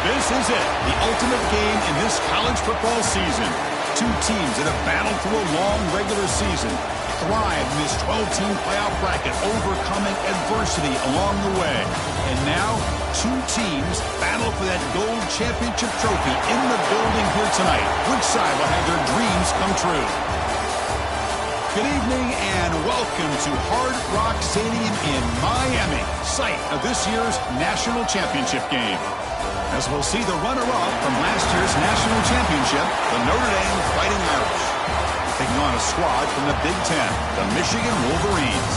This is it, the ultimate game in this college football season. Two teams that have battled through a long regular season, thrived in this 12-team playoff bracket, overcoming adversity along the way. And now, two teams battle for that gold championship trophy in the building here tonight. Which side will have their dreams come true? Good evening and welcome to Hard Rock Stadium in Miami, site of this year's national championship game. As we'll see the runner-up from last year's national championship, the Notre Dame Fighting Irish, taking on a squad from the Big Ten, the Michigan Wolverines.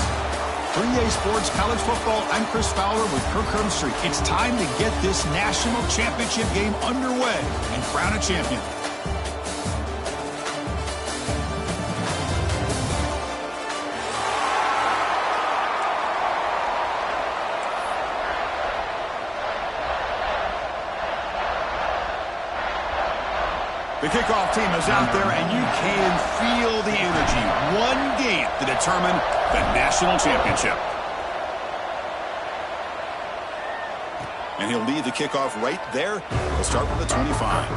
3A Sports College Football, I'm Chris Fowler with Kirk Herbstreit. It's time to get this national championship game underway and crown a champion. The kickoff team is out there, and you can feel the energy. One game to determine the national championship. And he'll lead the kickoff right there. We'll start with the 25.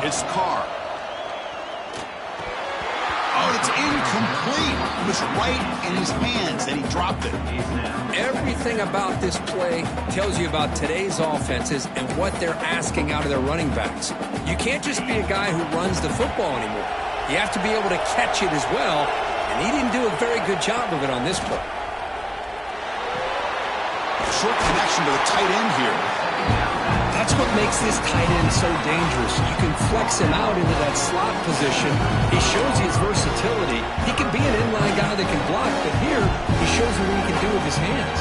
It's Carr. Oh, it's incomplete. It was right in his hands, and he dropped it. Everything about this play tells you about today's offenses and what they're asking out of their running backs. You can't just be a guy who runs the football anymore. You have to be able to catch it as well, and he didn't do a very good job of it on this play. Short connection to the tight end here. That's what makes this tight end so dangerous. You can flex him out into that slot position. He shows his versatility. He can be an inline guy that can block, but here he shows you what he can do with his hands.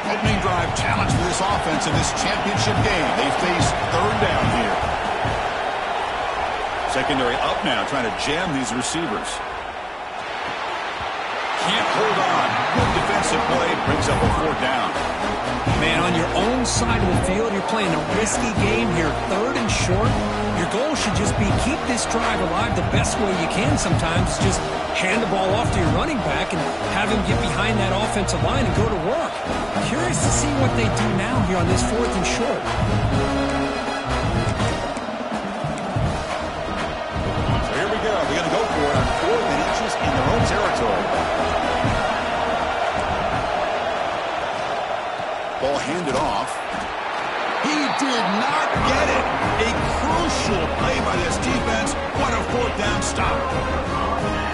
Opening drive challenge for this offense in this championship game. They face third down here. Secondary up now, trying to jam these receivers. Can't hold on. Good defensive play, brings up a fourth down. Man, on your own side of the field, you're playing a risky game here, third and short. Your goal should just be keep this drive alive the best way you can sometimes. Just hand the ball off to your running back and have him get behind that offensive line and go to work. Curious to see what they do now here on this fourth and short. They're going to go for it on 4th and inches in their own territory. Ball handed off. He did not get it. A crucial play by this defense. What a fourth down stop.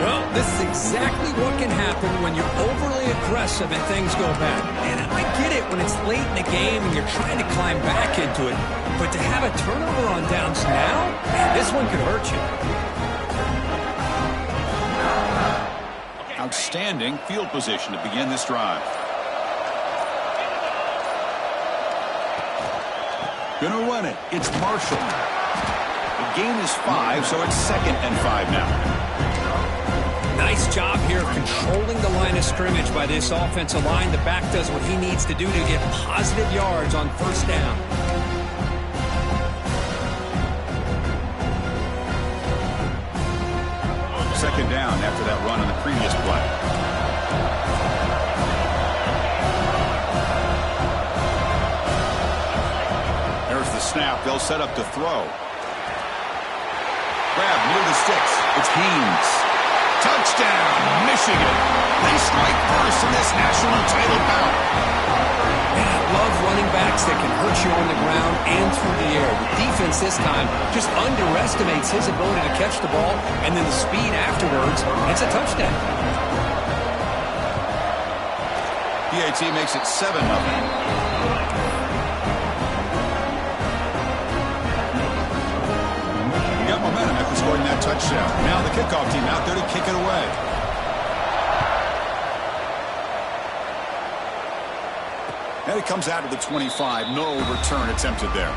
Well, this is exactly what can happen when you're overly aggressive and things go bad. And I get it when it's late in the game and you're trying to climb back into it. But to have a turnover on downs now, man, this one could hurt you. Outstanding field position to begin this drive. Gonna run it. It's Marshall. The gain is 5, so it's 2nd and 5 now. Nice job here of controlling the line of scrimmage by this offensive line. The back does what he needs to do to get positive yards on first down. Second down after that run on the previous play. There's the snap. They'll set up to throw. Grab near the sticks. It's Haynes. Touchdown, Michigan. They strike first in this national title bout. And I love running backs that can hurt you on the ground and through the air. The defense this time just underestimates his ability to catch the ball, and then the speed afterwards. It's a touchdown. PAT makes it 7-0. kickoff team out there to kick it away. And it comes out to the 25. No return attempted there.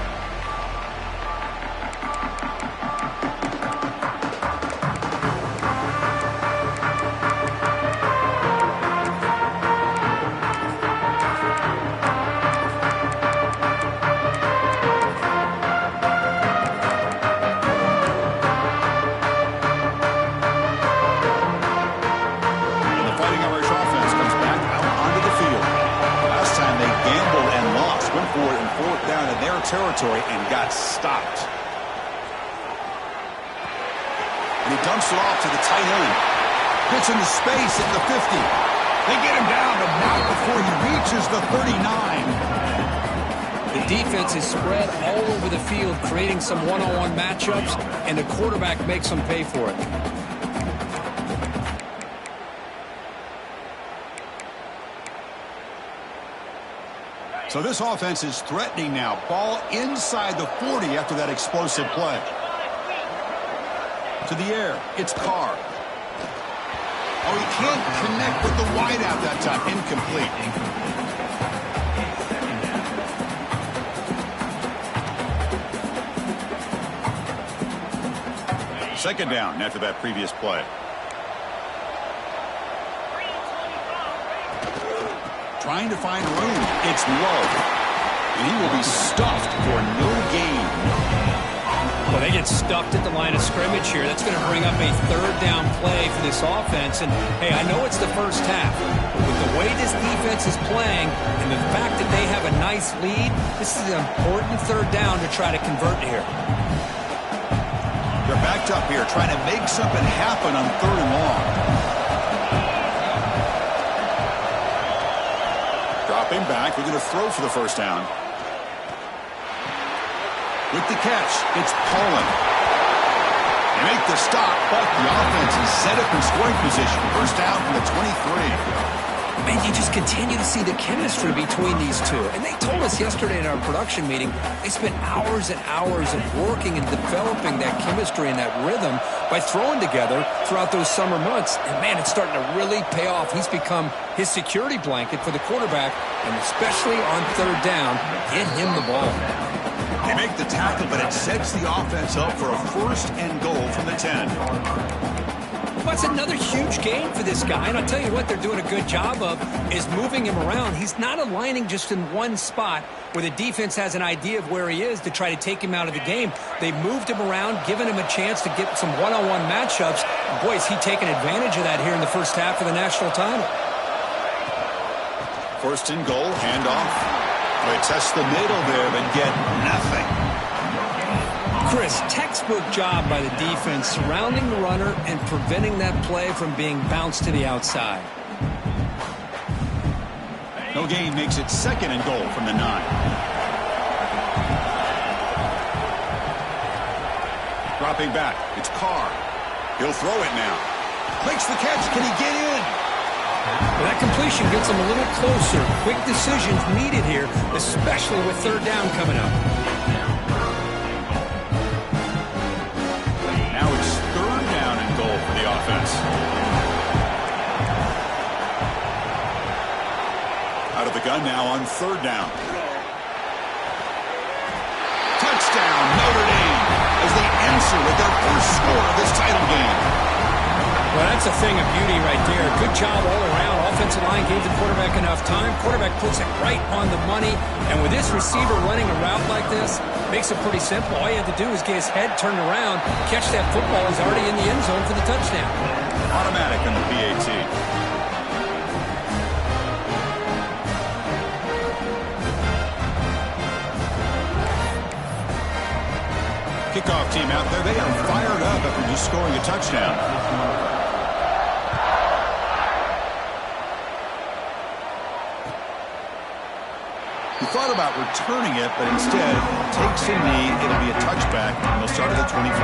Territory and got stopped. And he dumps it off to the tight end. Gets into space at the 50. They get him down about before he reaches the 39. The defense is spread all over the field, creating some one-on-one matchups, and the quarterback makes them pay for it. So this offense is threatening now. Ball inside the 40 after that explosive play. To the air. It's Carr. Oh, he can't connect with the wideout that time. Incomplete. Second down after that previous play. Trying to find room. It's low. And he will be stuffed for no gain. Well, they get stuffed at the line of scrimmage here. That's going to bring up a third down play for this offense. And, hey, I know it's the first half. But with the way this defense is playing and the fact that they have a nice lead, this is an important third down to try to convert here. They're backed up here trying to make something happen on third and long. Dropping back, they're going to throw for the first down. With the catch, it's Poland. They make the stop, but the offense is set up in scoring position. First down from the 23. Man, you just continue to see the chemistry between these two. And they told us yesterday in our production meeting, they spent hours and hours of working and developing that chemistry and that rhythm by throwing together throughout those summer months. And, man, it's starting to really pay off. He's become his security blanket for the quarterback, and especially on third down, get him the ball. They make the tackle, but it sets the offense up for a first and goal from the 10. Well, it's another huge game for this guy, and I'll tell you what they're doing a good job of is moving him around. He's not aligning just in one spot where the defense has an idea of where he is to try to take him out of the game. They moved him around, given him a chance to get some one-on-one matchups. Boy, is he taking advantage of that here in the first half of the national title. First and goal, handoff. They test the middle there, but get nothing. Chris, textbook job by the defense surrounding the runner and preventing that play from being bounced to the outside. No gain makes it second and goal from the 9. Dropping back, it's Carr. He'll throw it now. Makes the catch. Can he get in? Well, that completion gets him a little closer. Quick decisions needed here, especially with third down coming up. Now it's third down and goal for the offense. Out of the gun now on third down. Touchdown, Notre Dame, as they answer with their first score of this title game. Well, that's a thing of beauty right there. Good job all around. Offensive line gave the quarterback enough time. Quarterback puts it right on the money. And with this receiver running a route like this, makes it pretty simple. All you have to do is get his head turned around, catch that football. He's already in the end zone for the touchdown. Automatic on the PAT. Kickoff team out there. They are fired up after just scoring a touchdown. He thought about returning it, but instead takes a knee. It'll be a touchback, and they'll start at the 25.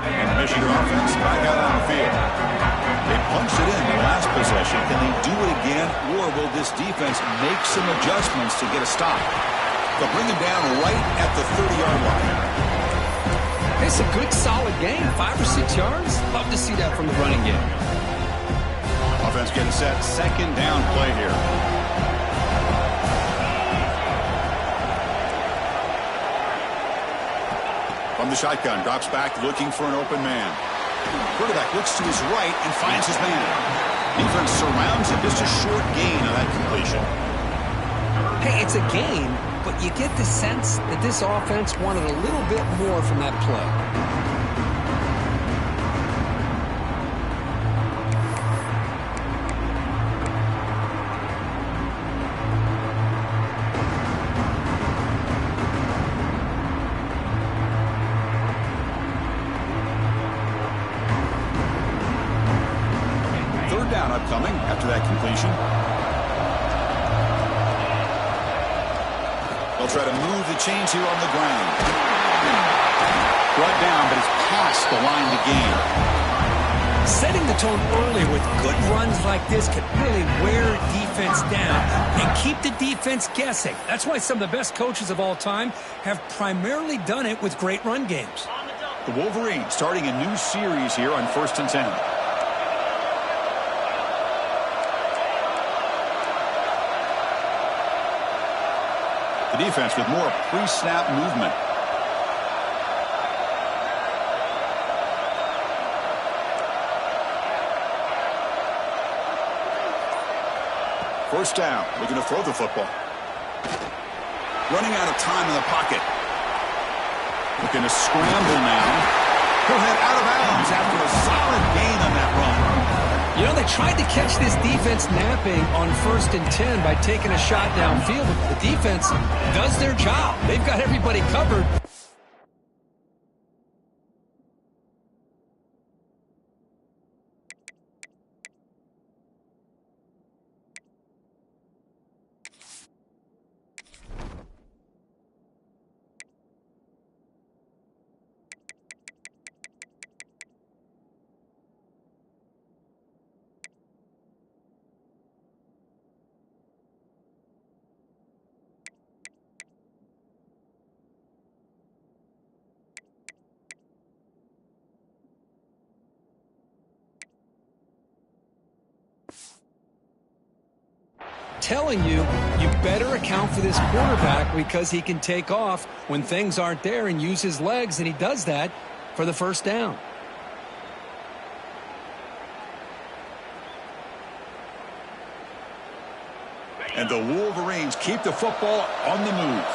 And the Michigan offense back out on the field. They punched it in the last possession. Can they do it again, or will this defense make some adjustments to get a stop? They'll bring him down right at the 30-yard line. It's a good, solid game. 5 or 6 yards. Love to see that from the running game. Offense getting set. Second down play here. From the shotgun, drops back, looking for an open man. Quarterback looks to his right and finds his man. Defense surrounds him. Just a short gain on that completion. Hey, it's a gain, but you get the sense that this offense wanted a little bit more from that play. Upcoming after that completion. They'll try to move the chains here on the ground. Brought down, but it's past the line to gain. Setting the tone early with good runs like this can really wear defense down and keep the defense guessing. That's why some of the best coaches of all time have primarily done it with great run games. The Wolverines starting a new series here on 1st and 10. The defense with more pre-snap movement. First down, looking to throw the football. Running out of time in the pocket. Looking to scramble now. He'll head out of bounds after a solid gain on that run. You know, they tried to catch this defense napping on 1st and 10 by taking a shot downfield. But the defense does their job. They've got everybody covered. Telling you, you better account for this quarterback because he can take off when things aren't there and use his legs, and he does that for the first down. And the Wolverines keep the football on the move.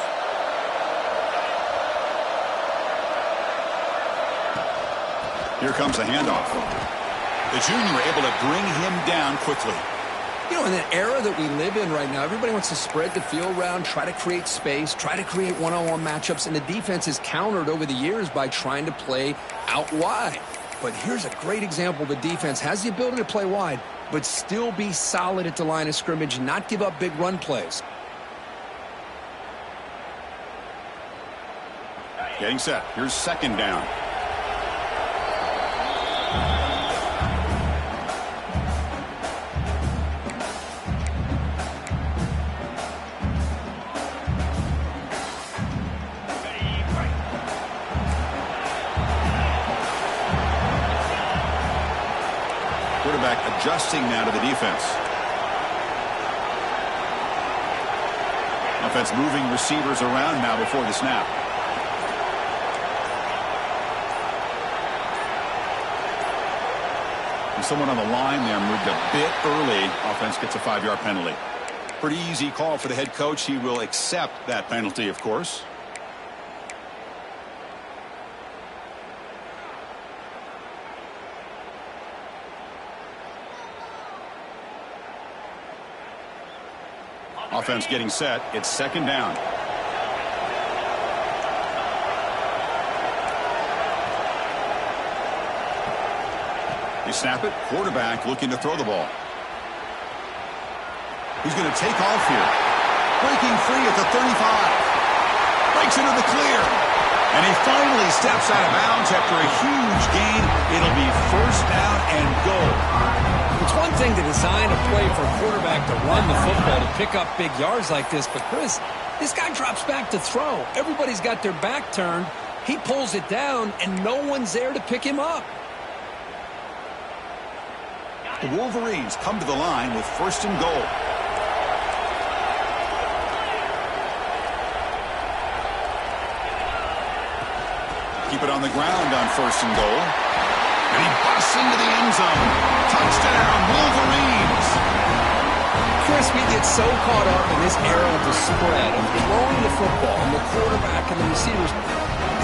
Here comes the handoff. The junior able to bring him down quickly. You know, in that era that we live in right now, everybody wants to spread the field around, try to create space, try to create one-on-one matchups, and the defense is countered over the years by trying to play out wide. But here's a great example. The defense has the ability to play wide, but still be solid at the line of scrimmage, not give up big run plays. Getting set. Here's second down. Quarterback adjusting now to the defense. Offense moving receivers around now before the snap. And someone on the line there moved a bit early. Offense gets a 5-yard penalty. Pretty easy call for the head coach. He will accept that penalty, of course. Offense getting set. It's second down. They snap it. Quarterback looking to throw the ball. He's going to take off here. Breaking free at the 35. Breaks into the clear. And he finally steps out of bounds after a huge gain. It'll be first down and goal. It's one thing to design a play for a quarterback to run the football, to pick up big yards like this, but Chris, this guy drops back to throw. Everybody's got their back turned. He pulls it down, and no one's there to pick him up. The Wolverines come to the line with first and goal. Keep it on the ground on first and goal. And he busts into the end zone. Touchdown, Wolverines. Chris, we get so caught up in this era of the spread, of throwing the football, and the quarterback and the receivers.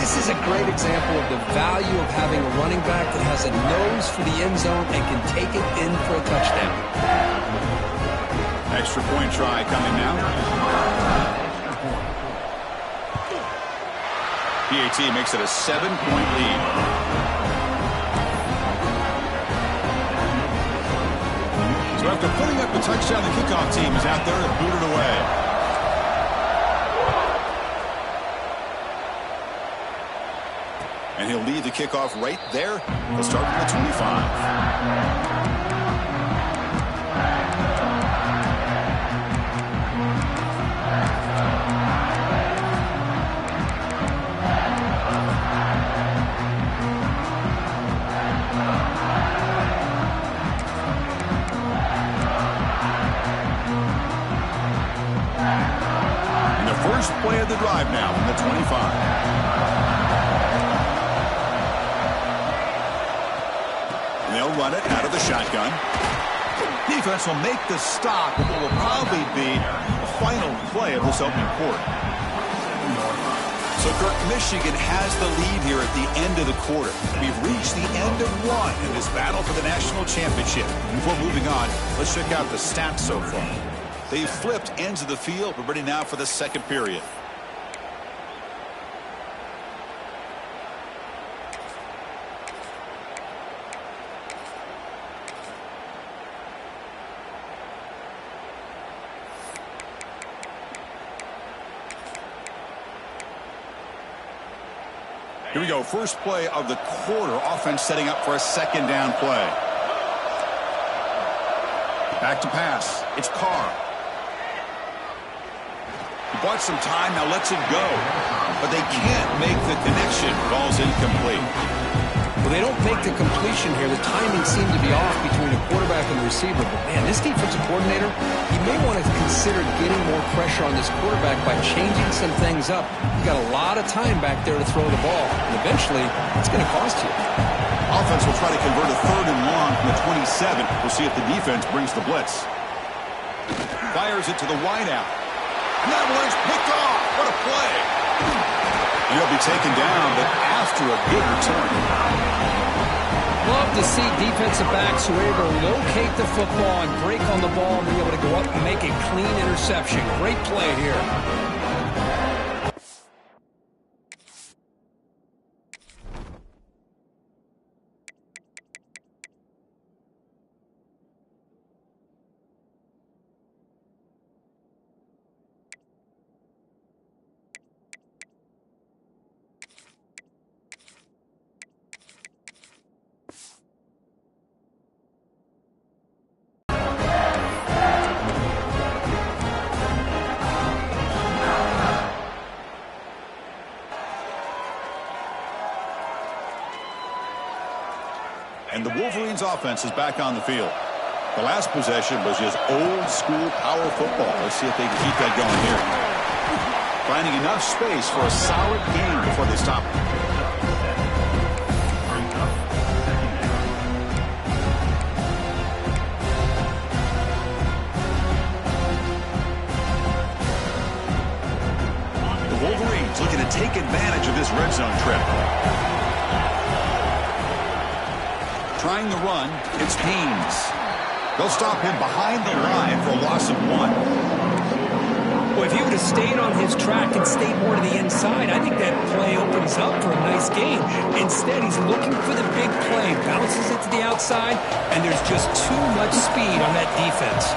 This is a great example of the value of having a running back that has a nose for the end zone and can take it in for a touchdown. Extra point try coming now. PAT makes it a 7-point lead. So after putting up a touchdown, the kickoff team is out there to boot it away. And he'll lead the kickoff right there. He'll start from the 25. First play of the drive now from the 25. They'll run it out of the shotgun. Defense will make the stop of what will probably be the final play of this opening quarter. So, Kirk, Michigan has the lead here at the end of the quarter. We've reached the end of one in this battle for the national championship. Before moving on, let's check out the stats so far. They've flipped ends of the field. We're ready now for the second period. Here we go. First play of the quarter. Offense setting up for a second down play. Back to pass. It's Carr. He bought some time, now lets it go. But they can't make the connection. Ball's incomplete. Well, they don't make the completion here. The timing seemed to be off between a quarterback and the receiver. But, man, this defensive coordinator, he may want to consider getting more pressure on this quarterback by changing some things up. You got a lot of time back there to throw the ball. And eventually, it's going to cost you. Offense will try to convert a third and long from the 27. We'll see if the defense brings the blitz. Fires it to the wideout. And that one's picked off. What a play. And he'll be taken down, but after a good return. Love to see defensive backs who are able to locate the football and break on the ball and be able to go up and make a clean interception. Great play here. And the Wolverines offense is back on the field. The last possession was just old school power football. Let's see if they can keep that going here. Finding enough space for a solid game before they stop it. The Wolverines looking to take advantage of this red zone trip. Trying the run, it's Haynes. They'll stop him behind the line for a loss of 1. Well, if he would have stayed on his track and stayed more to the inside, I think that play opens up for a nice game. Instead, he's looking for the big play, bounces it to the outside, and there's just too much speed on that defense.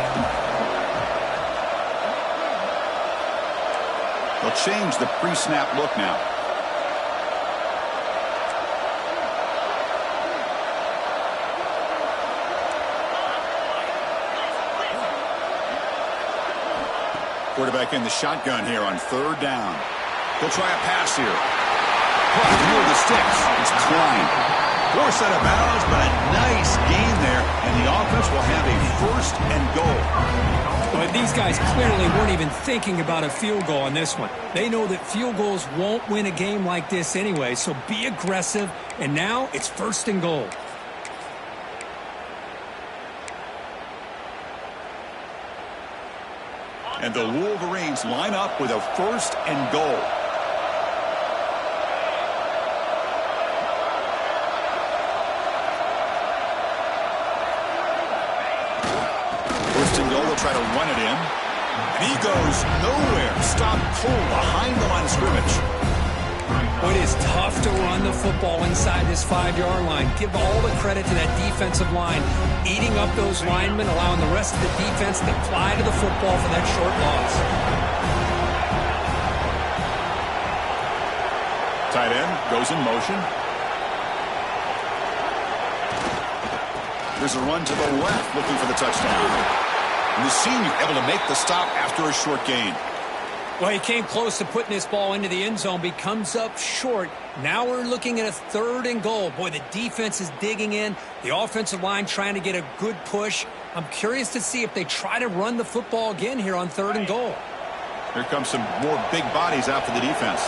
They'll change the pre-snap look now. Quarterback in the shotgun here on 3rd down. He'll try a pass here. Near the sticks. It's Klein. Forced out of bounds, but a nice gain there. And the offense will have a 1st and goal. But these guys clearly weren't even thinking about a field goal on this one. They know that field goals won't win a game like this anyway, so be aggressive. And now it's 1st and goal. And the Wolverines line up with a 1st and goal. 1st and goal, they'll try to run it in. And he goes nowhere. Stopped cold behind the line of scrimmage. It is tough to run the football inside this 5-yard line. Give all the credit to that defensive line, eating up those linemen, allowing the rest of the defense to fly to the football for that short loss. Tight end goes in motion. There's a run to the left looking for the touchdown. And the senior able to make the stop after a short gain. Well, he came close to putting this ball into the end zone, but he comes up short. Now we're looking at a 3rd and goal. Boy, the defense is digging in. The offensive line trying to get a good push. I'm curious to see if they try to run the football again here on 3rd and goal. Here comes some more big bodies out for the defense.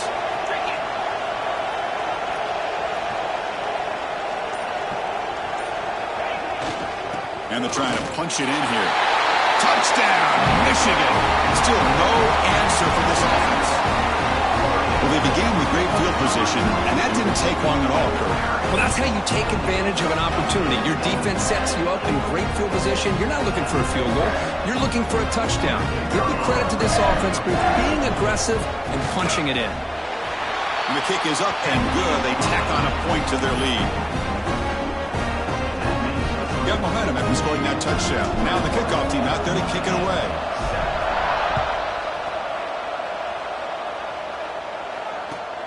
And they're trying to punch it in here. Touchdown, Michigan. Still no answer for this offense. Well, they began with great field position, and that didn't take long at all, Kurt. Well, that's how you take advantage of an opportunity. Your defense sets you up in great field position. You're not looking for a field goal. You're looking for a touchdown. Give the credit to this offense for being aggressive and punching it in. And the kick is up and good. They tack on a point to their lead. Got momentum after scoring that touchdown. Now the kickoff team out there to kick it away.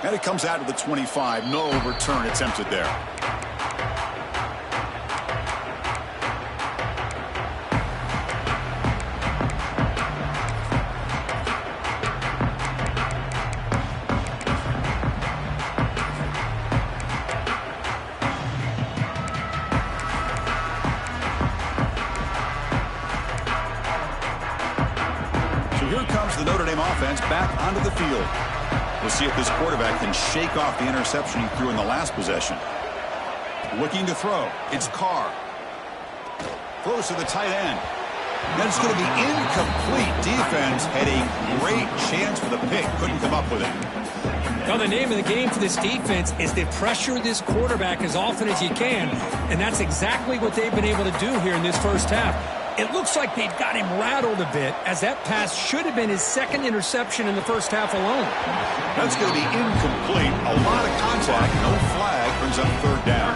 And it comes out to the 25. No return attempted there. The Notre Dame offense back onto the field. We'll see if this quarterback can shake off the interception he threw in the last possession. Looking to throw. It's Carr. Throws to the tight end. That's going to be incomplete. Defense had a great chance for the pick. Couldn't come up with it. Now, the name of the game for this defense is to pressure this quarterback as often as you can, and that's exactly what they've been able to do here in this first half. It looks like they've got him rattled a bit, as that pass should have been his 2nd interception in the first half alone. That's going to be incomplete. A lot of contact. No flag. Brings up 3rd down.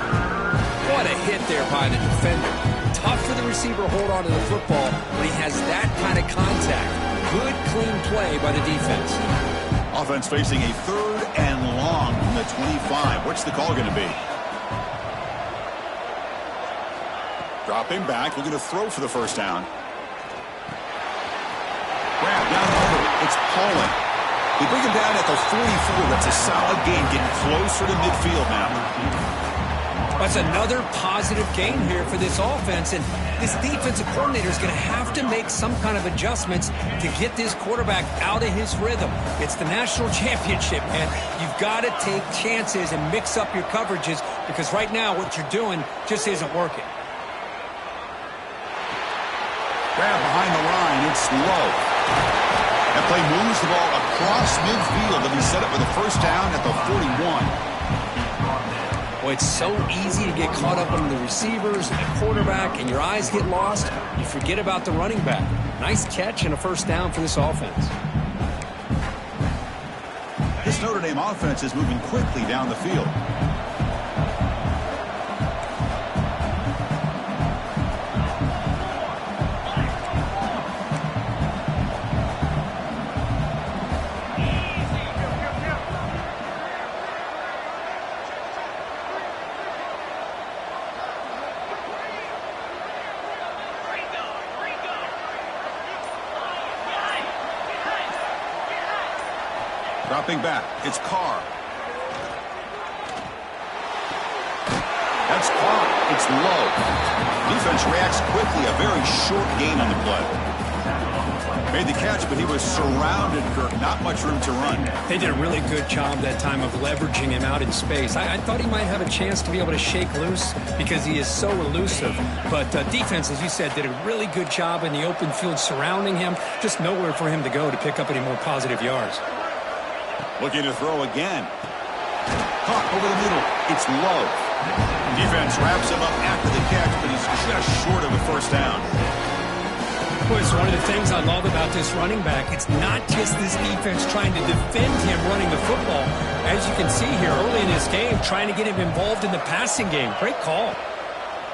What a hit there by the defender. Tough for the receiver to hold on to the football when he has that kind of contact. Good, clean play by the defense. Offense facing a 3rd and long from the 25. What's the call going to be? Dropping back, looking to throw for the 1st down. Grab down the middle. It's Poland. They bring him down at the 44. That's a solid gain, getting closer to midfield now. That's another positive gain here for this offense, and this defensive coordinator is going to have to make some kind of adjustments to get this quarterback out of his rhythm. It's the national championship, and you've got to take chances and mix up your coverages, because right now what you're doing just isn't working. Grab behind the line. It's low. That play moves the ball across midfield, and he set it with a 1st down at the 41. Well, it's so easy to get caught up on the receivers and the quarterback, and your eyes get lost. You forget about the running back. Nice catch and a 1st down for this offense. This Notre Dame offense is moving quickly down the field. Dropping back. It's Carr. That's caught. It's low. Defense reacts quickly. A very short gain on the play. Made the catch, but he was surrounded, Kirk. Not much room to run. They did a really good job that time of leveraging him out in space. I thought he might have a chance to be able to shake loose because he is so elusive. But defense, as you said, did a really good job in the open field surrounding him. Just nowhere for him to go to pick up any more positive yards. Looking to throw again. Caught over the middle. It's low. Defense wraps him up after the catch, but he's just short of a first down. Boy, it's one of the things I love about this running back. It's not just this defense trying to defend him running the football. As you can see here early in this game, trying to get him involved in the passing game. Great call.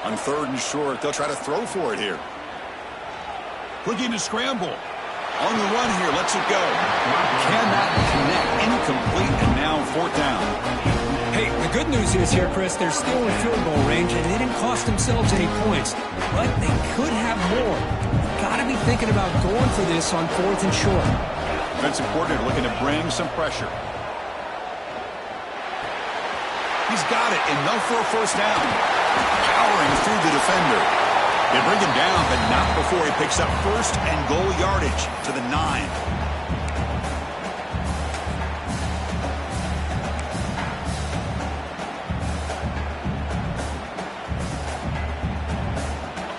On 3rd and short, they'll try to throw for it here. Looking to scramble. On the run here, lets it go. Cannot connect. Incomplete, and now 4th down. Hey, the good news is here, Chris, they're still in field goal range, and they didn't cost themselves any points. But they could have more. Got to be thinking about going for this on 4th and short. Defensive coordinator looking to bring some pressure. He's got it. Enough for a first down. Powering through the defender. They bring him down, but not before he picks up 1st and goal yardage to the 9.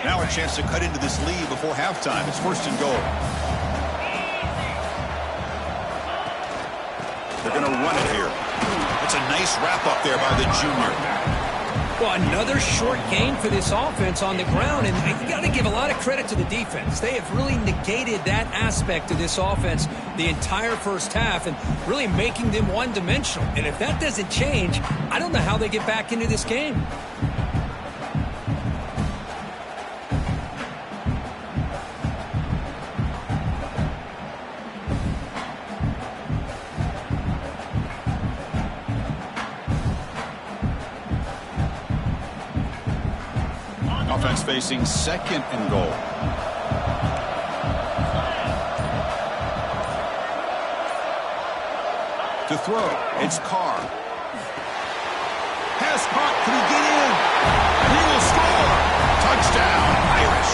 Now a chance to cut into this lead before halftime. It's 1st and goal. They're going to run it here. It's a nice wrap up there by the junior. Well, another short gain for this offense on the ground, and you got to give a lot of credit to the defense. They have really negated that aspect of this offense the entire first half and really making them one-dimensional. And if that doesn't change, I don't know how they get back into this game. Offense facing 2nd and goal. To throw, it's Carr. Pass caught, can he get in? And he will score! Touchdown, Irish!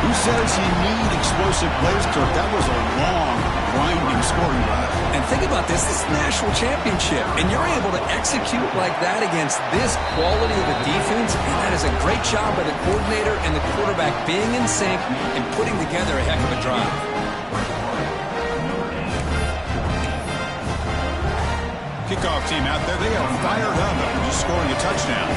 Who says you need explosive plays, Kirk? That was a long, grinding scoring drive. And think about this is the national championship, and you're able to execute like that against this quality of a defense, and that is a great job by the coordinator and the quarterback being in sync and putting together a heck of a drive. Kickoff team out there, they are fired up after just scoring a touchdown.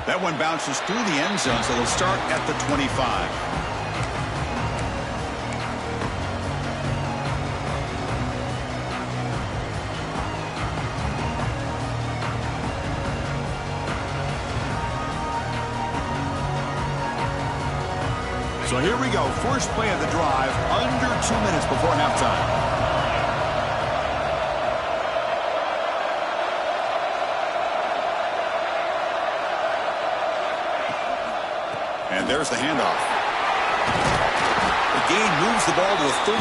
That one bounces through the end zone, so they'll start at the 25. So here we go. First play of the drive, under 2 minutes before halftime. And there's the handoff. The gain moves the ball to the 34.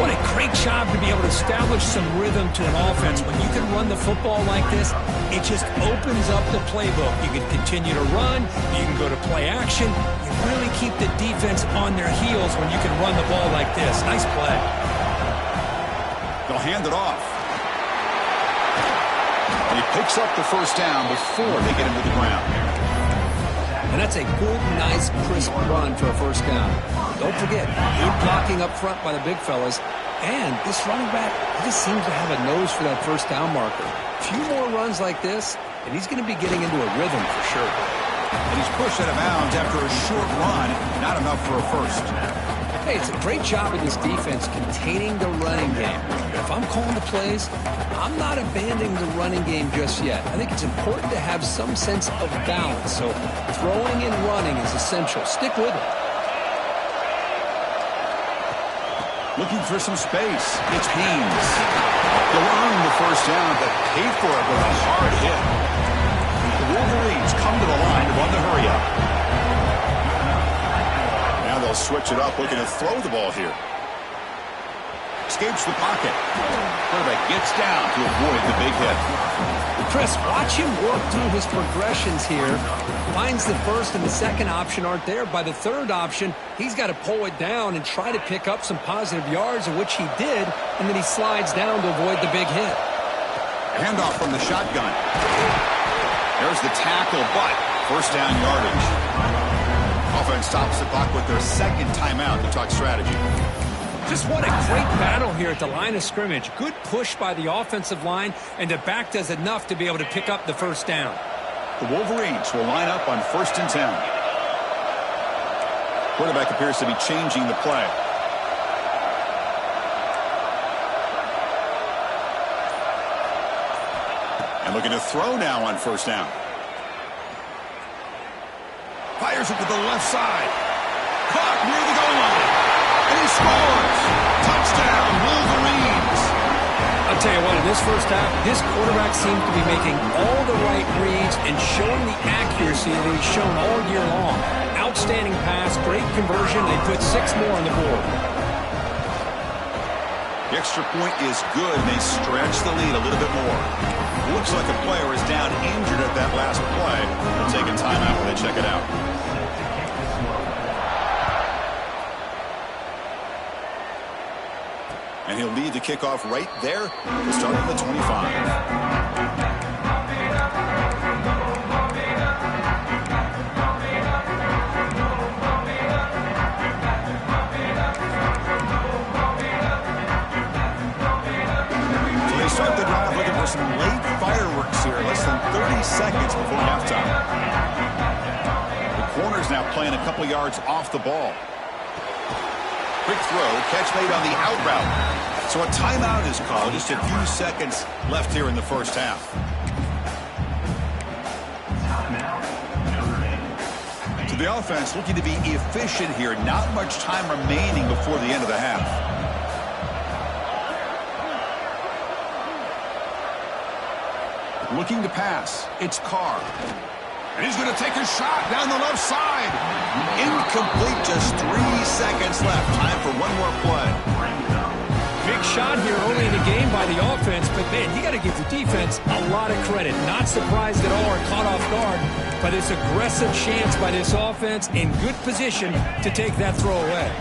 What a great job to be able to establish some rhythm to an offense. When you can run the football like this, it just opens up the playbook. You can continue to run. You can go to play action. You really keep the defense on their heels when you can run the ball like this. Nice play. They'll hand it off. And he picks up the first down before they get him to the ground. And that's a good, nice, crisp run for a first down. Don't forget, good blocking up front by the big fellas. And this running back, he just seems to have a nose for that first down marker. A few more runs like this, and he's going to be getting into a rhythm for sure. And he's pushed out of bounds after a short run. Not enough for a first. Hey, it's a great job of this defense containing the running game. If I'm calling the plays, I'm not abandoning the running game just yet. I think it's important to have some sense of balance. So throwing and running is essential. Stick with it. Looking for some space. It's Haynes. They'll earn the first down, but pay for it with a hard hit. The Wolverines come to the line to run the hurry up. Now they'll switch it up, looking to throw the ball here. Escapes the pocket. Quarterback gets down to avoid the big hit. Chris, watch him work through his progressions here. Finds the first and the second option aren't there. By the third option, he's got to pull it down and try to pick up some positive yards, of which he did, and then he slides down to avoid the big hit. Handoff from the shotgun. There's the tackle, but first down yardage. Offense stops the clock with their second timeout to talk strategy. Just what a great battle here at the line of scrimmage. Good push by the offensive line, and the back does enough to be able to pick up the first down. The Wolverines will line up on 1st and 10. Quarterback appears to be changing the play. And looking to throw now on 1st down. Fires it to the left side. Caught near the goal line. And he scores! Touchdown, Wolverines! I'll tell you what, in this first half, this quarterback seemed to be making all the right reads and showing the accuracy that he's shown all year long. Outstanding pass, great conversion. They put 6 more on the board. The extra point is good, and they stretch the lead a little bit more. Looks like a player is down injured at that last play. They'll take a timeout when they check it out. And he'll lead the kickoff right there to start at the 25. So they start the drive looking for some late fireworks here, less than 30 seconds before halftime. The corner's now playing a couple yards off the ball. Quick throw, catch made on the out route. So a timeout is called. Just a few seconds left here in the first half. So the offense looking to be efficient here. Not much time remaining before the end of the half. Looking to pass. It's Carr. And he's going to take a shot down the left side. Incomplete, just 3 seconds left. Time for one more play. Big shot here early in the game by the offense, but man, you got to give the defense a lot of credit. Not surprised at all or caught off guard by this aggressive chance by this offense in good position to take that throw away.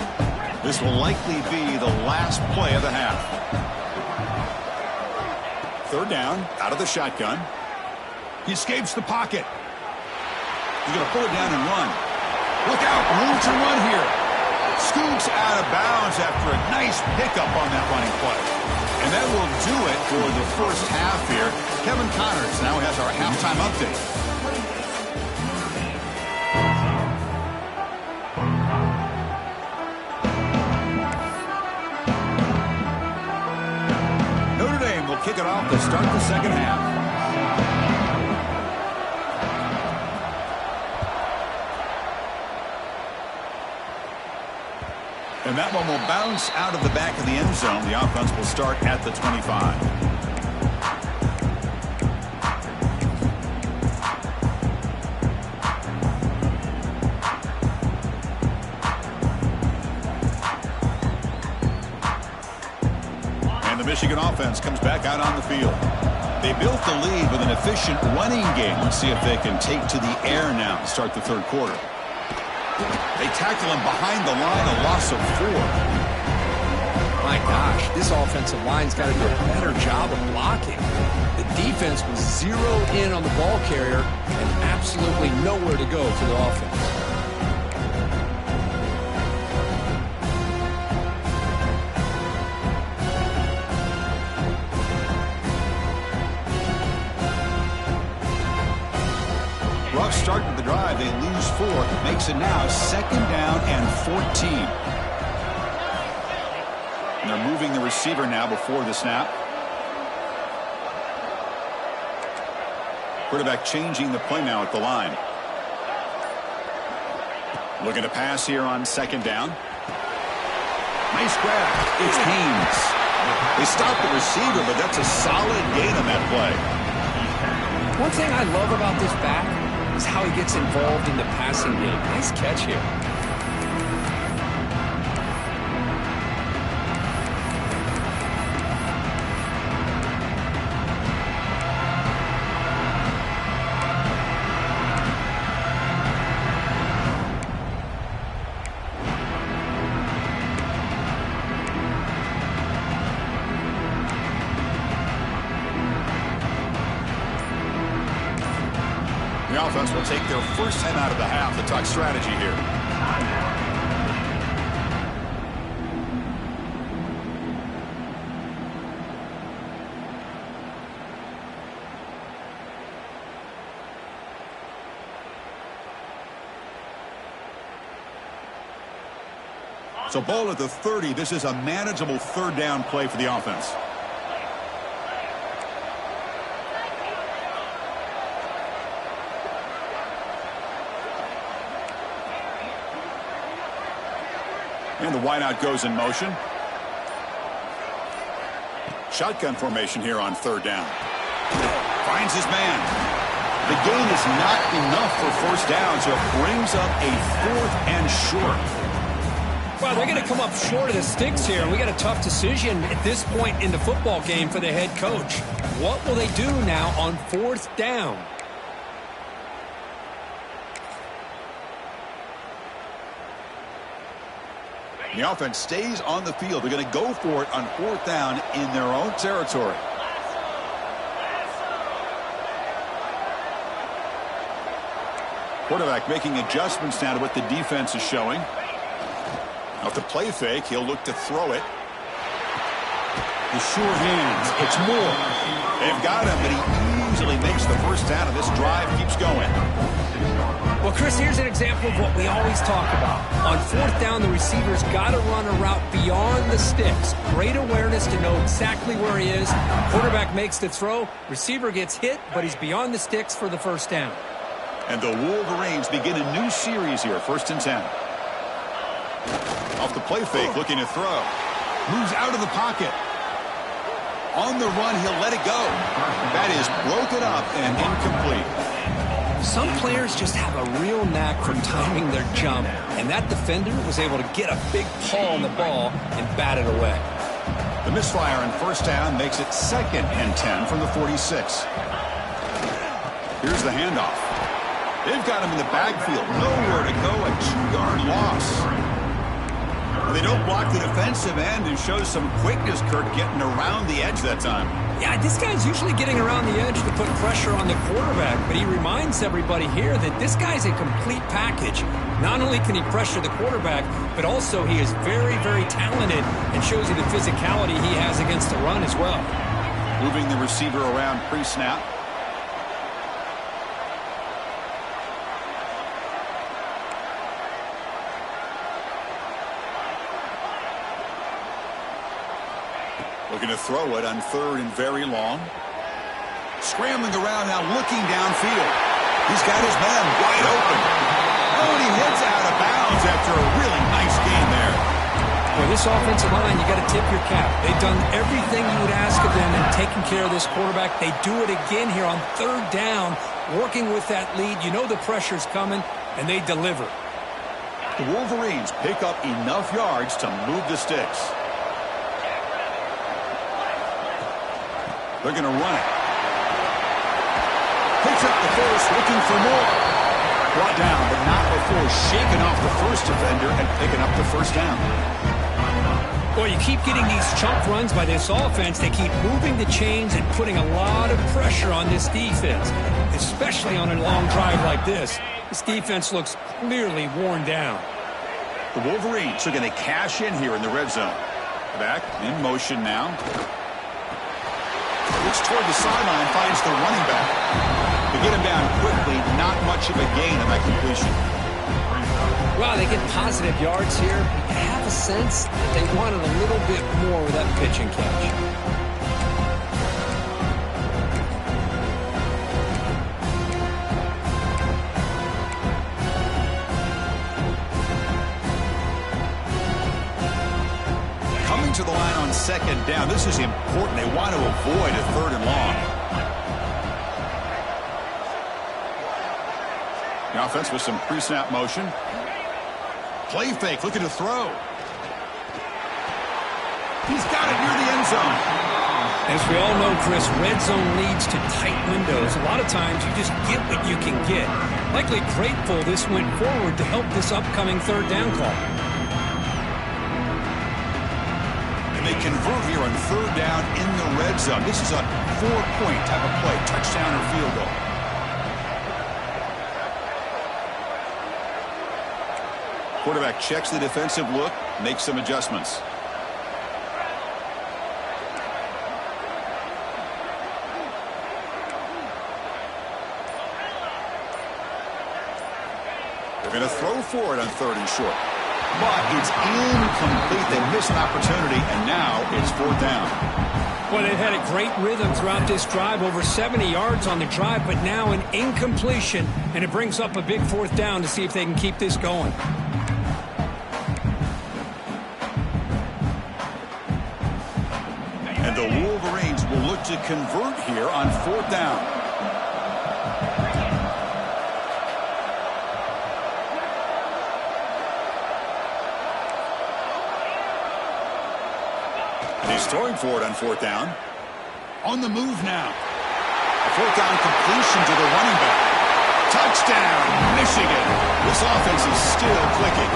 This will likely be the last play of the half. 3rd down, out of the shotgun. He escapes the pocket. He's going to pull it down and run. Look out, room to run here. Scoots out of bounds after a nice pickup on that running play. And that will do it for the first half here. Kevin Connors now has our halftime update. Notre Dame will kick it off to start the second half. And that one will bounce out of the back of the end zone. The offense will start at the 25. And the Michigan offense comes back out on the field. They built the lead with an efficient running game. Let's see if they can take to the air now to start the 3rd quarter. They tackle him behind the line, a loss of 4. My gosh, this offensive line's got to do a better job of blocking. The defense was zeroed in on the ball carrier and absolutely nowhere to go for the offense. Rough start to the drive. They lose 4. Makes it now 2nd down and 14. And they're moving the receiver now before the snap. Quarterback changing the play now at the line. Looking to pass here on 2nd down. Nice grab. It's Haynes. They stop the receiver, but that's a solid gain on that play. One thing I love about this back, is how he gets involved in the passing game. Nice catch here. The offense will take their first time out of the half to talk strategy here. So ball at the 30. This is a manageable third down play for the offense. And the wideout goes in motion. Shotgun formation here on third down. Finds his man. The gain is not enough for first down, so it brings up a 4th and short. Well, they're going to come up short of the sticks here, and we got a tough decision at this point in the football game for the head coach. What will they do now on 4th down? The offense stays on the field. They're going to go for it on 4th down in their own territory. Quarterback making adjustments now to what the defense is showing. Off the play fake, he'll look to throw it. The sure hands. It's Moore. They've got him, but he easily makes the first down, and this drive keeps going. Well, Chris, here's an example of what we always talk about. On 4th down, the receiver's got to run a route beyond the sticks. Great awareness to know exactly where he is. Quarterback makes the throw. Receiver gets hit, but he's beyond the sticks for the first down. And the Wolverines begin a new series here, 1st and 10. Off the play fake, looking to throw. Moves out of the pocket. On the run, he'll let it go. That is broken up and incomplete. Some players just have a real knack for timing their jump, and that defender was able to get a big paw on the ball and bat it away. The misfire on first down makes it 2nd and 10 from the 46. Here's the handoff. They've got him in the backfield. Nowhere to go, a 2-yard loss. They don't block the defensive end and shows some quickness, Kurt, getting around the edge that time. Yeah, this guy's usually getting around the edge to put pressure on the quarterback, but he reminds everybody here that this guy's a complete package. Not only can he pressure the quarterback, but also he is very, very talented and shows you the physicality he has against the run as well. Moving the receiver around pre-snap. Looking to throw it on 3rd and very long. Scrambling around now, looking downfield. He's got his man wide open. Oh, and he heads out of bounds after a really nice game there. For this offensive line, you got to tip your cap. They've done everything you would ask of them in taking care of this quarterback. They do it again here on 3rd down, working with that lead. You know the pressure's coming, and they deliver. The Wolverines pick up enough yards to move the sticks. They're going to run it. Picks up the first, looking for more. Brought down, but not before shaking off the first defender and picking up the first down. Well, you keep getting these chunk runs by this offense. They keep moving the chains and putting a lot of pressure on this defense, especially on a long drive like this. This defense looks clearly worn down. The Wolverines are going to cash in here in the red zone. Back in motion now. Looks toward the sideline, finds the running back. To get him down quickly, not much of a gain on that completion. Wow, they get positive yards here. I have a sense that they wanted a little bit more with that pitch and catch. To the line on 2nd down. This is important. They want to avoid a 3rd and long. The offense with some pre-snap motion. Play fake, looking to throw. He's got it near the end zone. As we all know, Chris, red zone leads to tight windows. A lot of times you just get what you can get. Likely grateful this went forward to help this upcoming third down call. And they convert here on third down in the red zone. This is a 4-point type of play, touchdown or field goal. Quarterback checks the defensive look, makes some adjustments. They're going to throw for it on third and short. But it's incomplete. They miss an opportunity, and now it's fourth down. Well, they've had a great rhythm throughout this drive, over 70 yards on the drive, but now an incompletion, and it brings up a big fourth down to see if they can keep this going. And the Wolverines will look to convert here on fourth down. And he's throwing for it on fourth down. On the move now. A fourth down completion to the running back. Touchdown, Michigan. This offense is still clicking.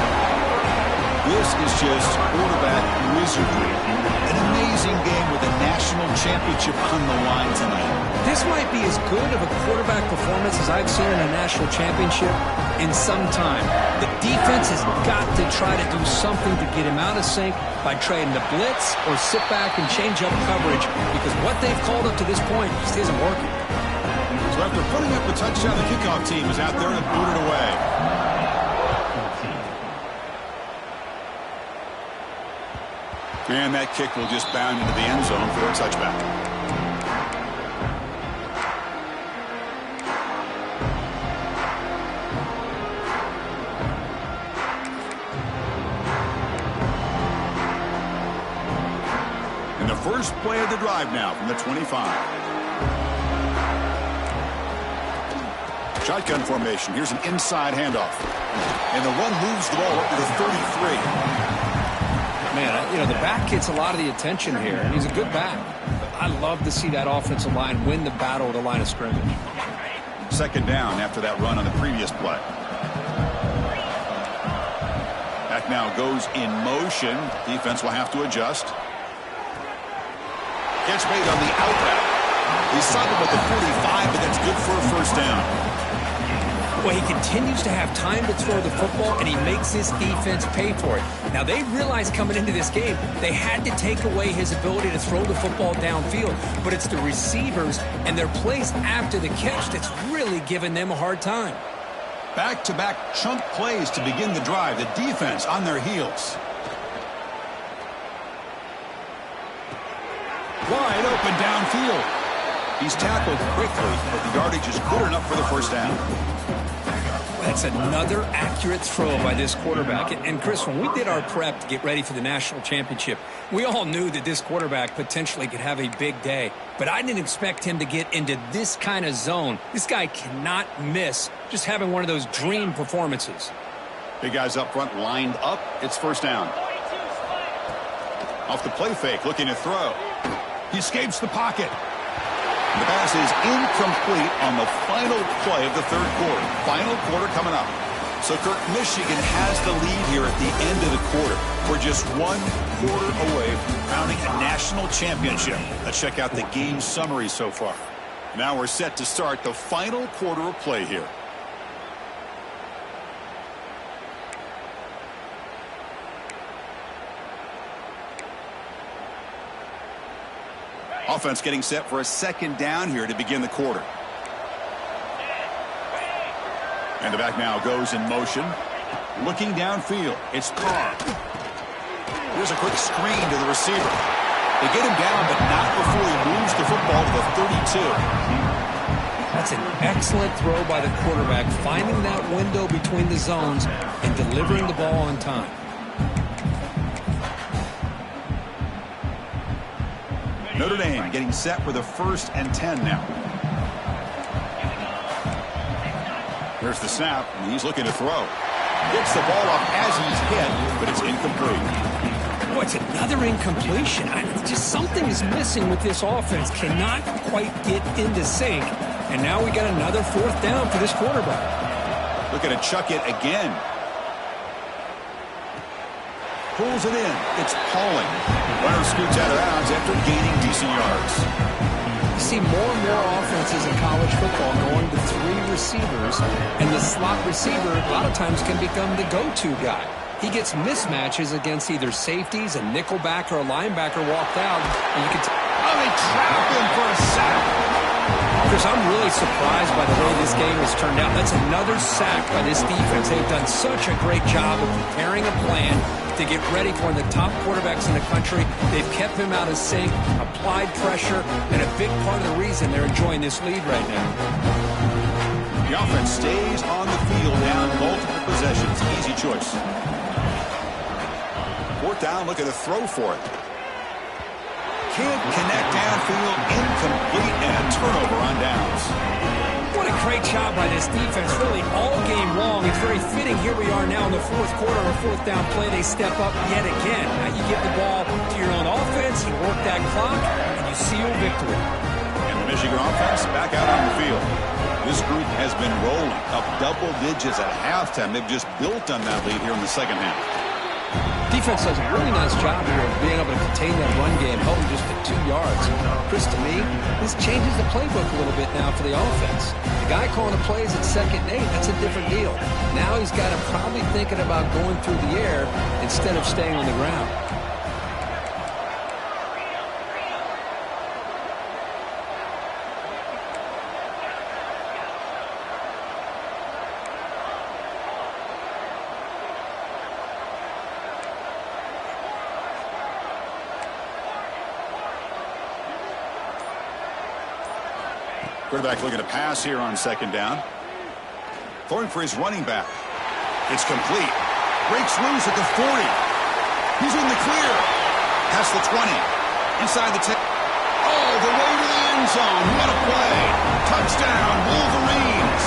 This is just quarterback wizardry. An amazing game with a national championship on the line tonight. This might be as good of a quarterback performance as I've seen in a national championship in some time. The defense has got to try to do something to get him out of sync by trading the blitz or sit back and change up coverage, because what they've called up to this point just isn't working. So after putting up the touchdown, the kickoff team is out there and boot it away. And that kick will just bound into the end zone for a touchback. And the first play of the drive now from the 25. Shotgun formation. Here's an inside handoff. And the run moves the ball up to the 33. Man, you know, the back gets a lot of the attention here, and he's a good back. But I love to see that offensive line win the battle at the line of scrimmage. Second down after that run on the previous play. Back now goes in motion. Defense will have to adjust. Catch made on the out route. He's sighted with the 45, but that's good for a first down. Well, he continues to have time to throw the football, and he makes his defense pay for it. Now, they realized coming into this game they had to take away his ability to throw the football downfield, but it's the receivers and their plays after the catch that's really giving them a hard time. Back-to-back chunk plays to begin the drive. The defense on their heels. Wide open downfield. He's tackled quickly, but the yardage is good enough for the first down. That's another accurate throw by this quarterback. And Chris, when we did our prep to get ready for the national championship, we all knew that this quarterback potentially could have a big day. But I didn't expect him to get into this kind of zone. This guy cannot miss just having one of those dream performances. Big guys up front lined up. It's first down. Off the play fake, looking to throw. He escapes the pocket. The pass is incomplete on the final play of the third quarter. Final quarter coming up. So, Kirk, Michigan has the lead here at the end of the quarter. We're just 1 quarter away from crowning a national championship. Let's check out the game summary so far. Now we're set to start the final quarter of play here. Offense getting set for a second down here to begin the quarter. And the back now goes in motion. Looking downfield. It's Carr. Here's a quick screen to the receiver. They get him down, but not before he moves the football to the 32. That's an excellent throw by the quarterback, finding that window between the zones and delivering the ball on time. Notre Dame getting set for the 1st and 10 now. There's the snap, and he's looking to throw. Gets the ball off as he's hit, but it's incomplete. Boy, it's another incompletion. Just something is missing with this offense. Cannot quite get into sync. And now we got another 4th down for this quarterback. Looking to chuck it again. Pulls it in. It's Pauling. Runner scoots out of bounds after gaining decent yards. You see more and more offenses in college football going to 3 receivers, and the slot receiver a lot of times can become the go-to guy. He gets mismatches against either safeties, a nickelback, or a linebacker walked out, and you can they trap him for a sack. Chris, I'm really surprised by the way this game has turned out. That's another sack by this defense. They've done such a great job of preparing a plan to get ready for one of the top quarterbacks in the country. They've kept him out of sync, applied pressure, and a big part of the reason they're enjoying this lead right now. The offense stays on the field down multiple possessions. Easy choice. 4th down, looking to throw for it. Can't connect downfield, incomplete, and a turnover on downs. What a great job by this defense, really all game long. It's very fitting. Here we are now in the 4th quarter, a 4th down play. They step up yet again. Now you give the ball to your own offense, you work that clock, and you seal victory. And the Michigan offense back out on the field. This group has been rolling up double digits at halftime. They've just built on that lead here in the second half. Defense does a really nice job here of being able to contain that run game, held just at 2 yards. Chris, to me, this changes the playbook a little bit now for the offense. The guy calling the plays at 2nd and 8, that's a different deal. Now he's got him probably thinking about going through the air instead of staying on the ground. Quarterback looking to pass here on 2nd down. Throwing for his running back. It's complete. Breaks loose at the 40. He's in the clear. Past the 20. Inside the 10. Oh, the way to the end zone. What a play. Touchdown, Wolverines.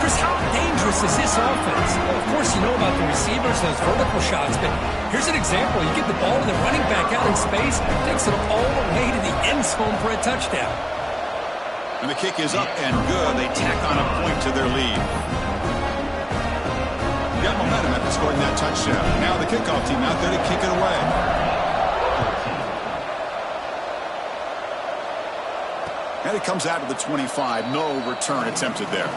Chris, how dangerous is this offense? Well, of course, you know about the receivers, those vertical shots, but here's an example. You get the ball to the running back out in space, takes it all the way to the end zone for a touchdown. And the kick is up and good. They tack on a point to their lead. Got momentum after scoring that touchdown. Now the kickoff team out there to kick it away. And it comes out to the 25. No return attempted there.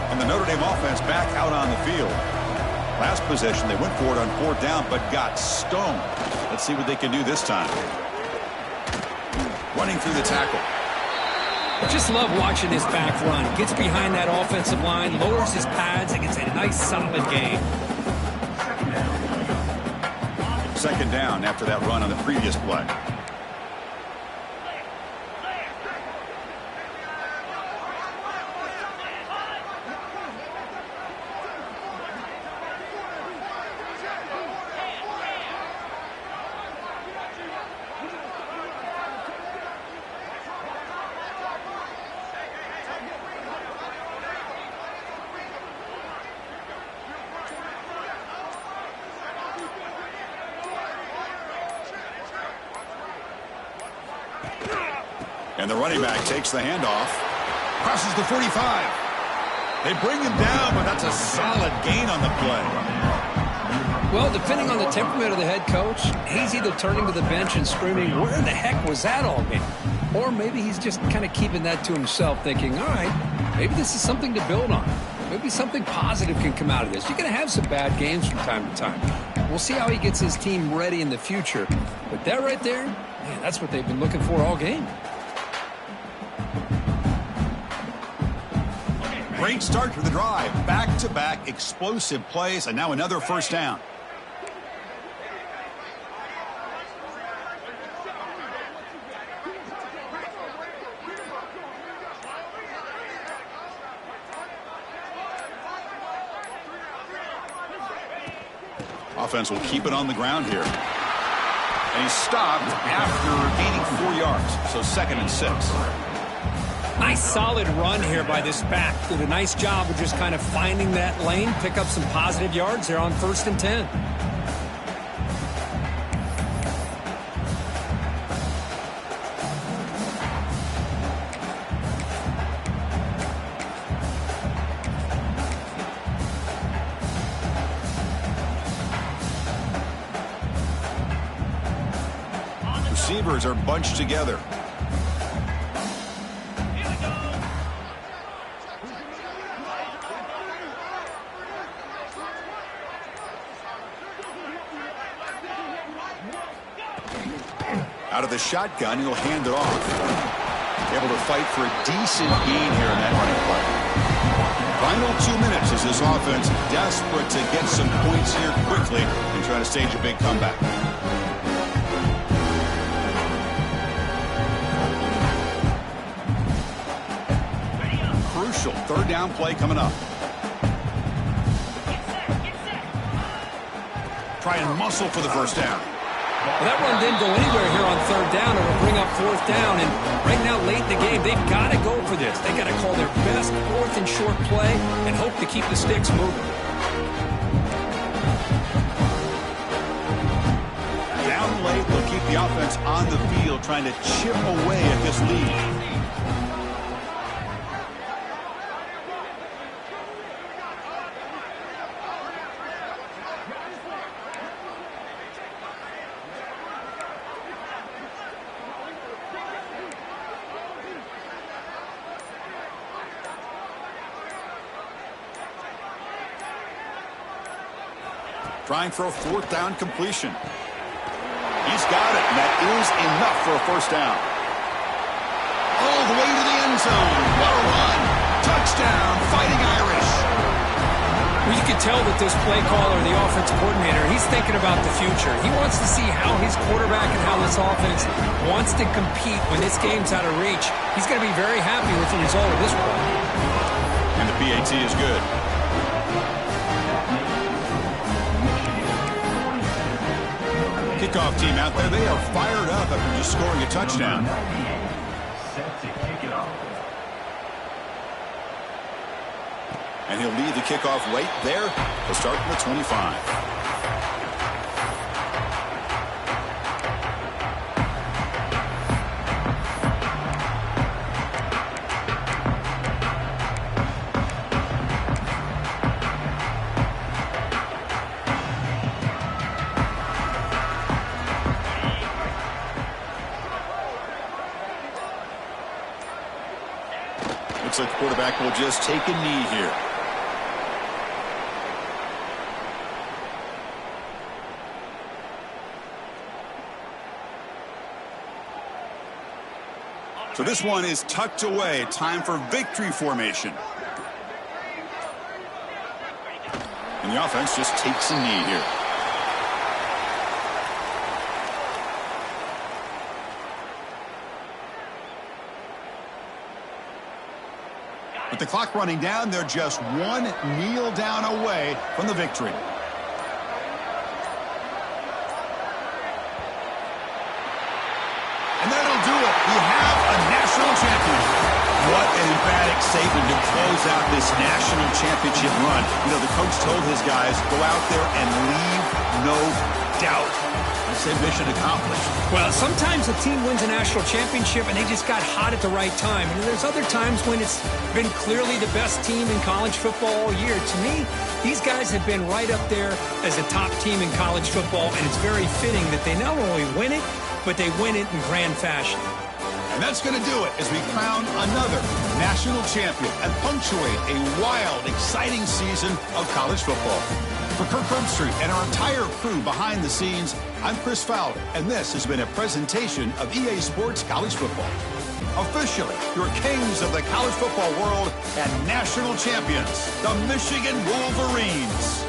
And the Notre Dame offense back out on the field. Last possession, they went for it on 4th down, but got stoned. Let's see what they can do this time. Running through the tackle. I just love watching this back run. Gets behind that offensive line, lowers his pads, and gets a nice solid gain. 2nd down after that run on the previous play. And the running back takes the handoff. Crosses the 45. They bring him down, but that's a solid gain on the play. Well, depending on the temperament of the head coach, he's either turning to the bench and screaming, where the heck was that all game? Or maybe he's just kind of keeping that to himself, thinking, all right, maybe this is something to build on. Maybe something positive can come out of this. You're going to have some bad games from time to time. We'll see how he gets his team ready in the future. But that right there, man, that's what they've been looking for all game. Great start to the drive. Back-to-back explosive plays, and now another 1st down. Offense will keep it on the ground here. And he's stopped after gaining 4 yards. So 2nd and 6. Nice solid run here by this back. Did a nice job of just kind of finding that lane, pick up some positive yards there on 1st and 10. Receivers are bunched together. Out of the shotgun, he'll hand it off. Able to fight for a decent gain here in that running play. Final 2 minutes as this offense desperate to get some points here quickly and try to stage a big comeback. Crucial 3rd down play coming up. Try and muscle for the 1st down. Well, that run didn't go anywhere here on 3rd down. It will bring up 4th down. And right now, late in the game, they've got to go for this. They've got to call their best 4th and short play and hope to keep the sticks moving. Down late, they'll keep the offense on the field, trying to chip away at this lead. Trying for a 4th down completion. He's got it, and that is enough for a 1st down. All the way to the end zone. What a run. Touchdown, Fighting Irish. Well, you can tell that this play caller, the offensive coordinator, he's thinking about the future. He wants to see how his quarterback and how this offense wants to compete when this game's out of reach. He's going to be very happy with the result of this play. And the PAT is good. Kickoff team out there, they are fired up after just scoring a touchdown. And he'll lead the kickoff right there to start from the 25. Looks like the quarterback will just take a knee here. So this one is tucked away. Time for victory formation. And the offense just takes a knee here. With the clock running down, they're just one kneel down away from the victory. And that'll do it. We have a national champion. What an emphatic statement to close out this national championship run. You know, the coach told his guys, go out there and leave no doubt. I said mission accomplished. Well, sometimes a team wins a national championship and they just got hot at the right time. And there's other times when it's been clearly the best team in college football all year. To me, these guys have been right up there as a top team in college football, and it's very fitting that they not only win it, but they win it in grand fashion. And that's going to do it as we crown another national champion and punctuate a wild, exciting season of college football. For Kirk Herbstreit and our entire crew behind the scenes, I'm Chris Fowler, and this has been a presentation of EA Sports College Football. Officially, your kings of the college football world and national champions, the Michigan Wolverines.